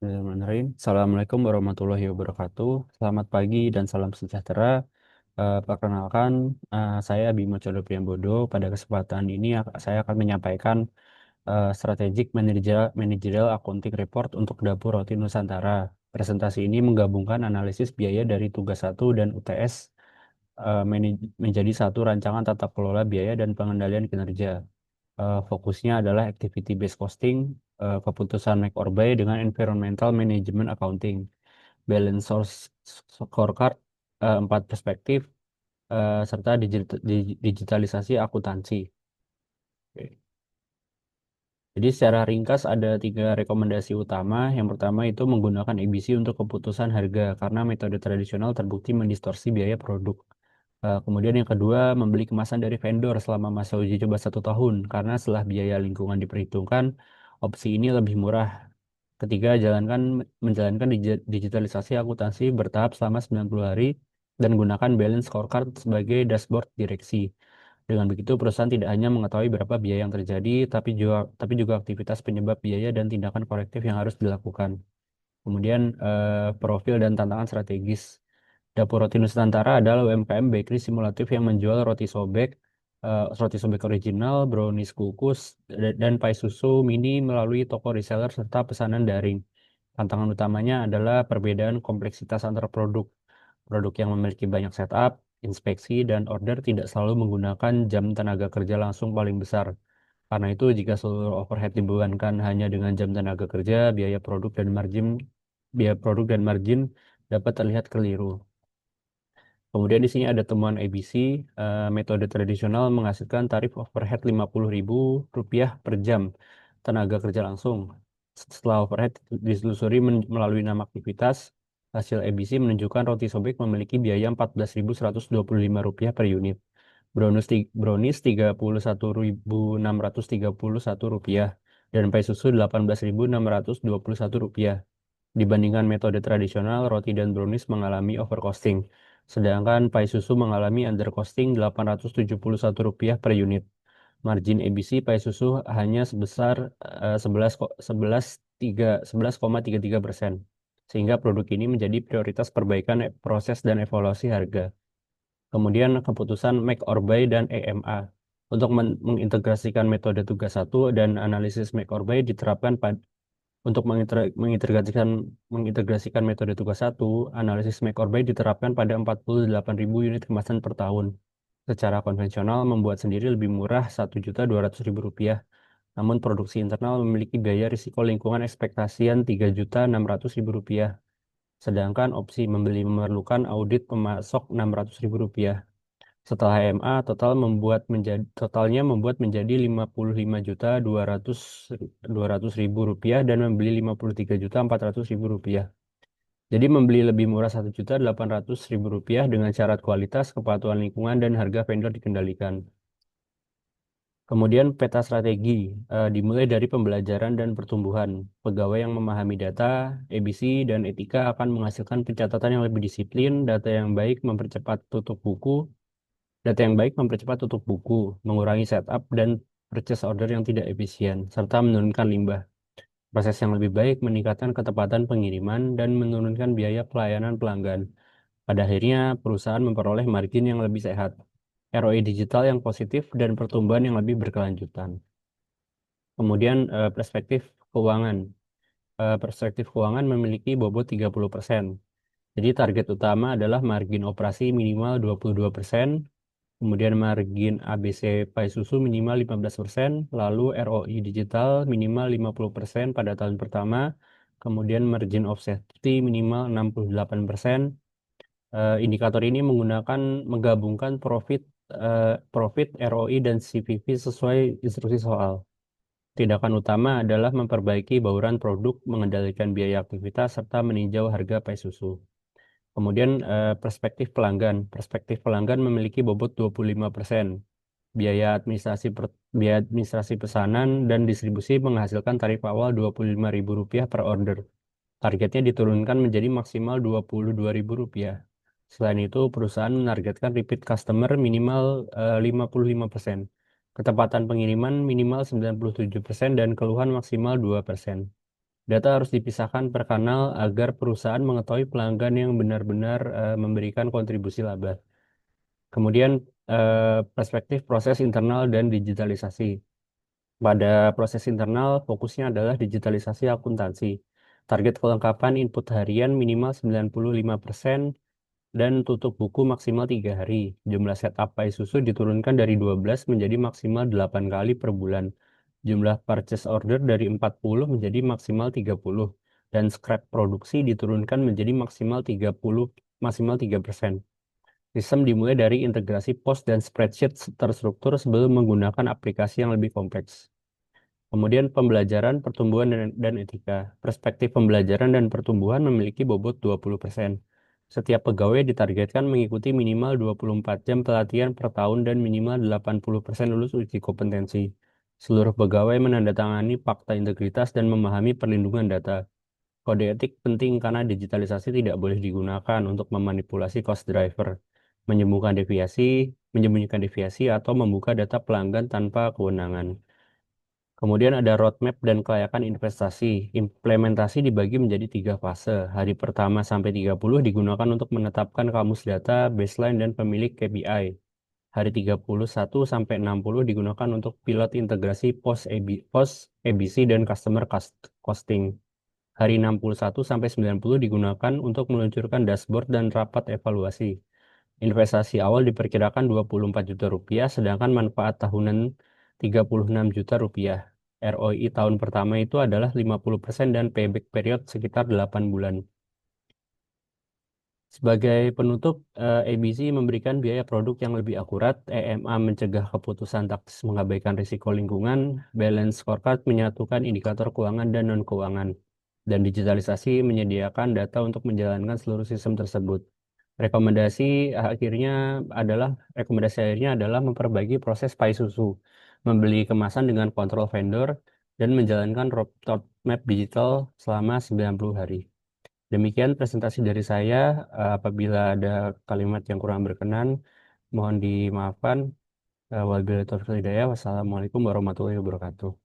Bismillahirrahmanirrahim. Assalamualaikum warahmatullahi wabarakatuh. Selamat pagi dan salam sejahtera. Perkenalkan, saya Bimo Codo Priambodo. Pada kesempatan ini saya akan menyampaikan Strategic Managerial Accounting Report untuk Dapur Roti Nusantara. Presentasi ini menggabungkan analisis biaya dari tugas 1 dan UTS menjadi satu rancangan tata kelola biaya dan pengendalian kinerja. Fokusnya adalah activity based costing, keputusan make or buy dengan environmental management accounting, balance source scorecard, 4 perspektif, serta digitalisasi akuntansi. Oke. Jadi secara ringkas ada 3 rekomendasi utama. Yang pertama itu menggunakan EBC untuk keputusan harga karena metode tradisional terbukti mendistorsi biaya produk. Kemudian yang kedua, membeli kemasan dari vendor selama masa uji coba 1 tahun, karena setelah biaya lingkungan diperhitungkan, opsi ini lebih murah. Ketiga, menjalankan digitalisasi akuntansi bertahap selama 90 hari dan gunakan balance scorecard sebagai dashboard direksi. Dengan begitu, perusahaan tidak hanya mengetahui berapa biaya yang terjadi, tapi juga aktivitas penyebab biaya dan tindakan korektif yang harus dilakukan. Kemudian, profil dan tantangan strategis. Dapur Roti Nusantara adalah UMKM bakery simulatif yang menjual roti sobek original, brownies kukus, dan pie susu mini melalui toko reseller serta pesanan daring. Tantangan utamanya adalah perbedaan kompleksitas antar produk. Produk yang memiliki banyak setup, inspeksi, dan order tidak selalu menggunakan jam tenaga kerja langsung paling besar. Karena itu, jika seluruh overhead dibebankan hanya dengan jam tenaga kerja, biaya produk dan margin dapat terlihat keliru. Kemudian di sini ada temuan ABC, metode tradisional menghasilkan tarif overhead Rp50.000 per jam tenaga kerja langsung. Setelah overhead ditelusuri melalui 6 aktivitas, hasil ABC menunjukkan roti sobek memiliki biaya Rp14.125 per unit. Brownies Rp31.631 dan pie susu Rp18.621. Dibandingkan metode tradisional, roti dan brownies mengalami overcosting, sedangkan pie susu mengalami undercosting Rp871 per unit. Margin ABC pie susu hanya sebesar 11,33%, sehingga produk ini menjadi prioritas perbaikan proses dan evaluasi harga. Kemudian keputusan make or buy dan EMA. Untuk mengintegrasikan metode tugas 1 dan analisis make or buy diterapkan untuk mengintegrasikan metode tugas 1, analisis make or buy diterapkan pada 48.000 unit kemasan per tahun. Secara konvensional, membuat sendiri lebih murah Rp1.200.000, namun produksi internal memiliki biaya risiko lingkungan ekspektasian Rp3.600.000. Sedangkan opsi membeli memerlukan audit pemasok Rp600.000. Setelah HMA, totalnya membuat menjadi Rp55.200.000 dan membeli Rp53.400.000. Jadi membeli lebih murah Rp1.800.000 dengan syarat kualitas, kepatuhan lingkungan, dan harga vendor dikendalikan. Kemudian peta strategi dimulai dari pembelajaran dan pertumbuhan. Pegawai yang memahami data, ABC, dan etika akan menghasilkan pencatatan yang lebih disiplin, Data yang baik mempercepat tutup buku, mengurangi setup dan purchase order yang tidak efisien, serta menurunkan limbah. Proses yang lebih baik meningkatkan ketepatan pengiriman dan menurunkan biaya pelayanan pelanggan. Pada akhirnya, perusahaan memperoleh margin yang lebih sehat, ROI digital yang positif, dan pertumbuhan yang lebih berkelanjutan. Kemudian, keuangan. Perspektif keuangan memiliki bobot 30%. Jadi target utama adalah margin operasi minimal 22%, kemudian margin ABC Pai Susu minimal 15%, lalu ROI digital minimal 50% pada tahun pertama, kemudian margin of safety minimal 68%. Indikator ini menggabungkan profit, ROI, dan CVP sesuai instruksi soal. Tindakan utama adalah memperbaiki bauran produk, mengendalikan biaya aktivitas, serta meninjau harga pai susu. Kemudian perspektif pelanggan memiliki bobot 25%. Biaya administrasi pesanan dan distribusi menghasilkan tarif awal Rp25.000 per order. Targetnya diturunkan menjadi maksimal Rp22.000. Selain itu, perusahaan menargetkan repeat customer minimal 55%, ketepatan pengiriman minimal 97%, dan keluhan maksimal 2%. Data harus dipisahkan per kanal agar perusahaan mengetahui pelanggan yang benar-benar memberikan kontribusi laba. Kemudian perspektif proses internal dan digitalisasi. Pada proses internal, fokusnya adalah digitalisasi akuntansi. Target kelengkapan input harian minimal 95% dan tutup buku maksimal 3 hari. Jumlah setup pai susu diturunkan dari 12 menjadi maksimal 8 kali per bulan. Jumlah purchase order dari 40 menjadi maksimal 30. Dan scrap produksi diturunkan menjadi maksimal 3%. Sistem dimulai dari integrasi pos dan spreadsheet terstruktur sebelum menggunakan aplikasi yang lebih kompleks. Kemudian pembelajaran, pertumbuhan, dan etika. Perspektif pembelajaran dan pertumbuhan memiliki bobot 20%. Setiap pegawai ditargetkan mengikuti minimal 24 jam pelatihan per tahun dan minimal 80% lulus uji kompetensi. Seluruh pegawai menandatangani fakta integritas dan memahami perlindungan data. Kode etik penting karena digitalisasi tidak boleh digunakan untuk memanipulasi cost driver, menyembunyikan deviasi atau membuka data pelanggan tanpa kewenangan. Kemudian ada roadmap dan kelayakan investasi. Implementasi dibagi menjadi 3 fase. Hari pertama sampai 30 digunakan untuk menetapkan kamus data, baseline, dan pemilik KPI. Hari 31 sampai 60 digunakan untuk pilot integrasi post ABC dan customer costing. Hari 61 sampai 90 digunakan untuk meluncurkan dashboard dan rapat evaluasi. Investasi awal diperkirakan 24 juta rupiah, sedangkan manfaat tahunan 36 juta rupiah. ROI tahun pertama itu adalah 50% dan payback period sekitar 8 bulan. Sebagai penutup, ABC memberikan biaya produk yang lebih akurat, EMA mencegah keputusan taktis mengabaikan risiko lingkungan, balance scorecard menyatukan indikator keuangan dan non-keuangan, dan digitalisasi menyediakan data untuk menjalankan seluruh sistem tersebut. Rekomendasi akhirnya rekomendasi akhirnya adalah memperbaiki proses pai susu, membeli kemasan dengan kontrol vendor, dan menjalankan roadmap digital selama 90 hari. Demikian presentasi dari saya. Apabila ada kalimat yang kurang berkenan, mohon dimaafkan. Wabillahi taufiq wal hidayah. Wassalamualaikum warahmatullahi wabarakatuh.